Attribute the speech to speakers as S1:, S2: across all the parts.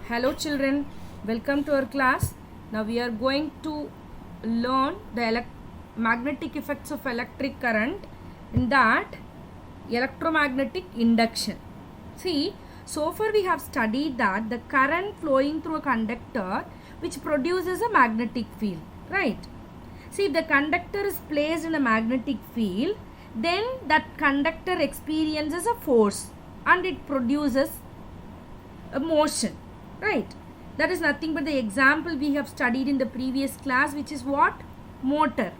S1: Hello children, welcome to our class. Now we are going to learn the magnetic effects of electric current, in that electromagnetic induction. See, so far we have studied that the current flowing through a conductor which produces a magnetic field, right? See, if the conductor is placed in a magnetic field, then that conductor experiences a force and it produces a motion, right? That is nothing but the example we have studied in the previous class, which is what? Motor,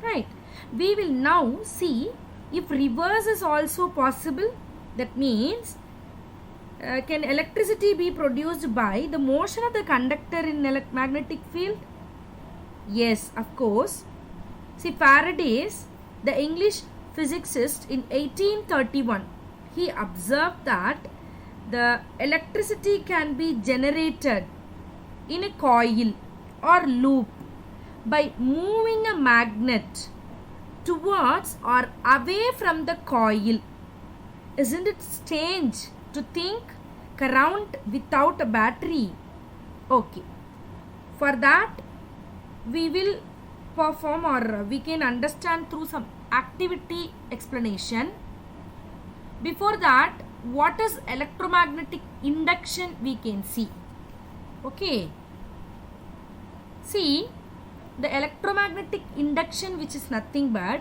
S1: right? We will now see if reverse is also possible. That means can electricity be produced by the motion of the conductor in magnetic field? Yes, of course. See, Faraday, the English physicist, in 1831, he observed that the electricity can be generated in a coil or loop by moving a magnet towards or away from the coil. Isn't it strange to think current without a battery? Okay. For that, we will perform, or we can understand through some activity explanation. Before that, what is electromagnetic induction we can see. Okay. See, the electromagnetic induction, which is nothing but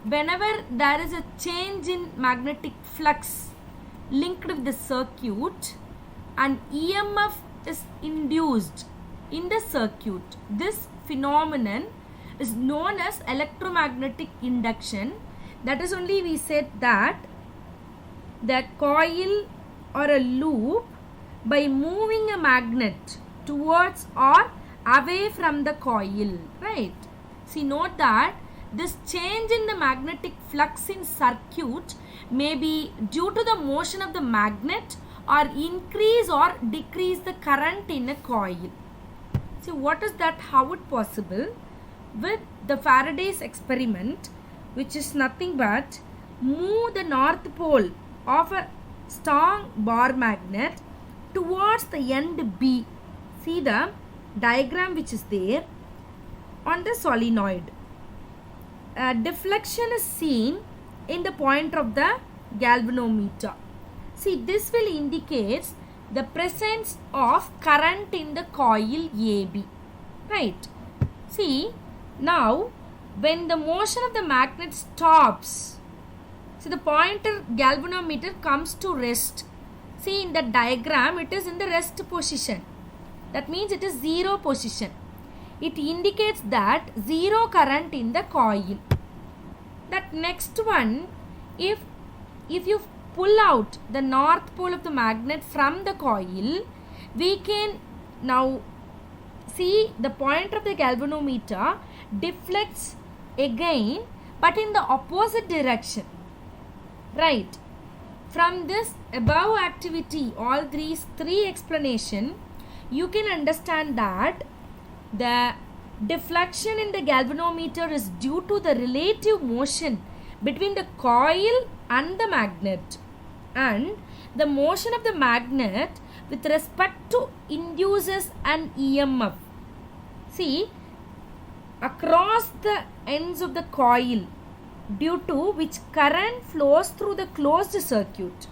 S1: whenever there is a change in magnetic flux linked with the circuit, an EMF is induced in the circuit. This phenomenon is known as electromagnetic induction. That is only we said that the coil or a loop by moving a magnet towards or away from the coil, right? See, note that this change in the magnetic flux in circuit may be due to the motion of the magnet or increase or decrease the current in a coil. See, what is that? How it possible? With the Faraday's experiment, which is nothing but move the north pole of a strong bar magnet towards the end B. See the diagram which is there on the solenoid. Deflection is seen in the point of the galvanometer. See, this will indicate the presence of current in the coil AB, right? See, now when the motion of the magnet stops, so the pointer galvanometer comes to rest. See, in the diagram, it is in the rest position. That means it is zero position. It indicates that zero current in the coil. That next one, if you pull out the north pole of the magnet from the coil, we can now see the pointer of the galvanometer deflects again, but in the opposite direction. Right. From this above activity, all these three explanation, you can understand that the deflection in the galvanometer is due to the relative motion between the coil and the magnet, and the motion of the magnet with respect to induces an EMF. See, across the ends of the coil, due to which current flows through the closed circuit.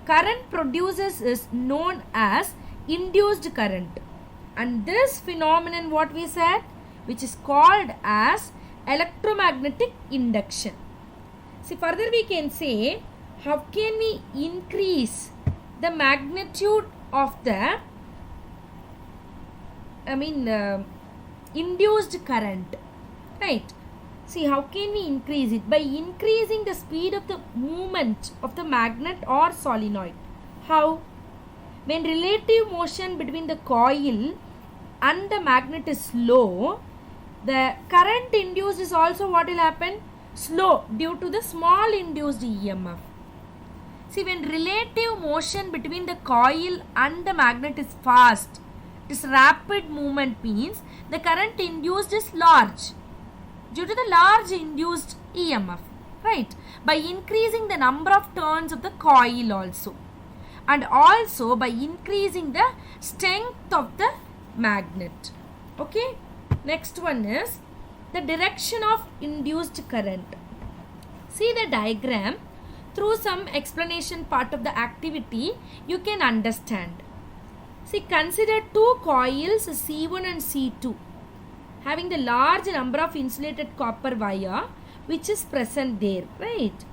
S1: Current produces is known as induced current, and this phenomenon, what we said, which is called as electromagnetic induction. See, further we can say, how can we increase the magnitude of the induced current, right? See, how can we increase it? By increasing the speed of the movement of the magnet or solenoid. How? When relative motion between the coil and the magnet is low, the current induced is also what will happen? Slow, due to the small induced EMF. See, when relative motion between the coil and the magnet is fast, this rapid movement means the current induced is large, due to the large induced EMF, right? By increasing the number of turns of the coil also. and also by increasing the strength of the magnet. Okay, next one is the direction of induced current. See the diagram. Through some explanation part of the activity you can understand. See, consider two coils C1 and C2 having the large number of insulated copper wire which is present there, right?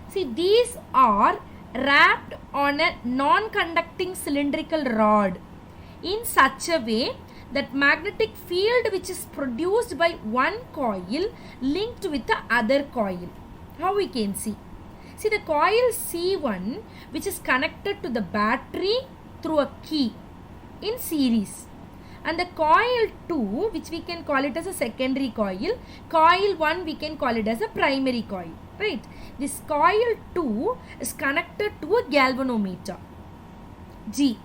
S1: See, these are wrapped on a non-conducting cylindrical rod in such a way that magnetic field which is produced by one coil linked with the other coil. How we can see? See, the coil C1 which is connected to the battery through a key in series, and the coil 2 which we can call it as a secondary coil, coil 1 we can call it as a primary coil, right? This coil 2 is connected to a galvanometer G.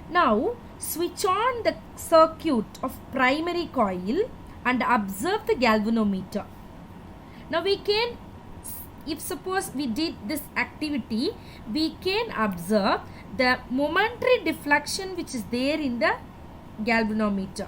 S1: Now switch on the circuit of primary coil and observe the galvanometer. Now we can, if suppose we did this activity, we can observe the momentary deflection which is there in the galvanometer.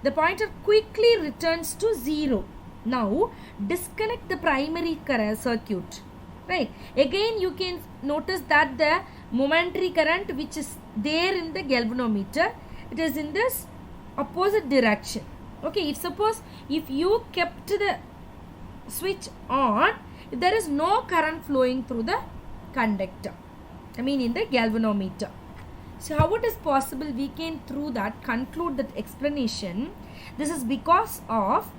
S1: The pointer quickly returns to 0. Now disconnect the primary circuit, right? Again you can notice that the momentary current which is there in the galvanometer, it is in this opposite direction. Okay, if you kept the switch on, there is no current flowing through the conductor, in the galvanometer. So how it is possible? We can through that conclude that explanation. This is because of,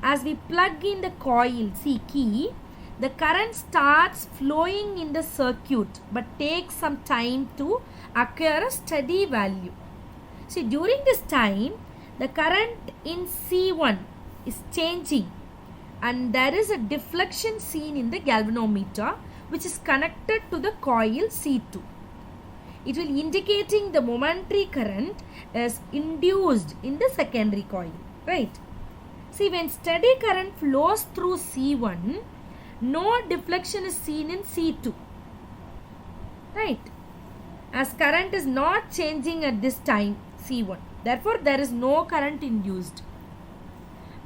S1: as we plug in the coil key, the current starts flowing in the circuit but takes some time to acquire a steady value. See, during this time the current in C1 is changing and there is a deflection seen in the galvanometer which is connected to the coil C2. It will indicating the momentary current is induced in the secondary coil, right? See, when steady current flows through C1, no deflection is seen in C2, right? As current is not changing at this time C1, therefore there is no current induced.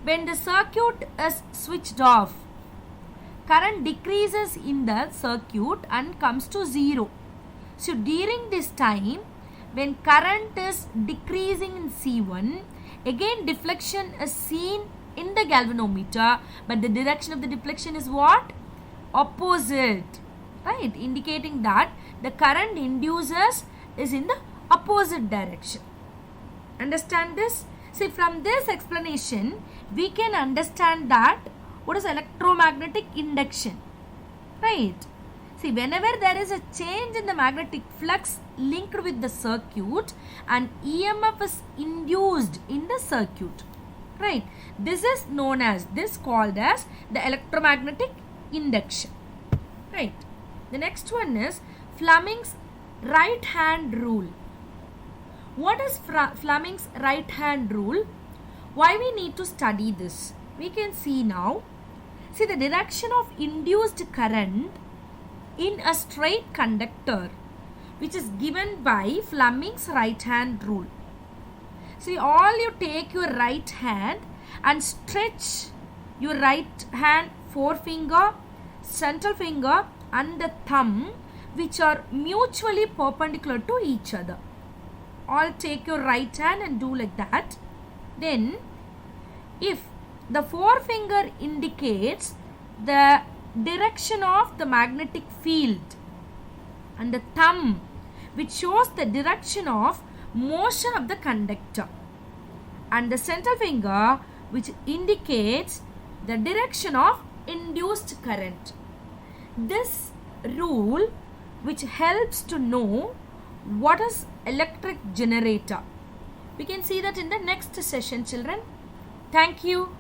S1: When the circuit is switched off, current decreases in the circuit and comes to 0. So during this time, when current is decreasing in C1, again deflection is seen in the galvanometer, but the direction of the deflection is what? Opposite, right? Indicating that the current induces is in the opposite direction. Understand this? See, from this explanation, we can understand that what is electromagnetic induction, right? See, whenever there is a change in the magnetic flux linked with the circuit, an EMF is induced in the circuit, right? This is called as the electromagnetic induction, right? The next one is Fleming's right hand rule. What is Fleming's right hand rule? Why we need to study this? We can see now. See, the direction of induced current in a straight conductor which is given by Fleming's right hand rule. See, all you take your right hand and stretch your right hand forefinger, central finger and the thumb which are mutually perpendicular to each other. All take your right hand and do like that. Then if the forefinger indicates the direction of the magnetic field and the thumb which shows the direction of motion of the conductor, and the central finger which indicates the direction of induced current. This rule which helps to know what is electric generator. We can see that in the next session, children. Thank you.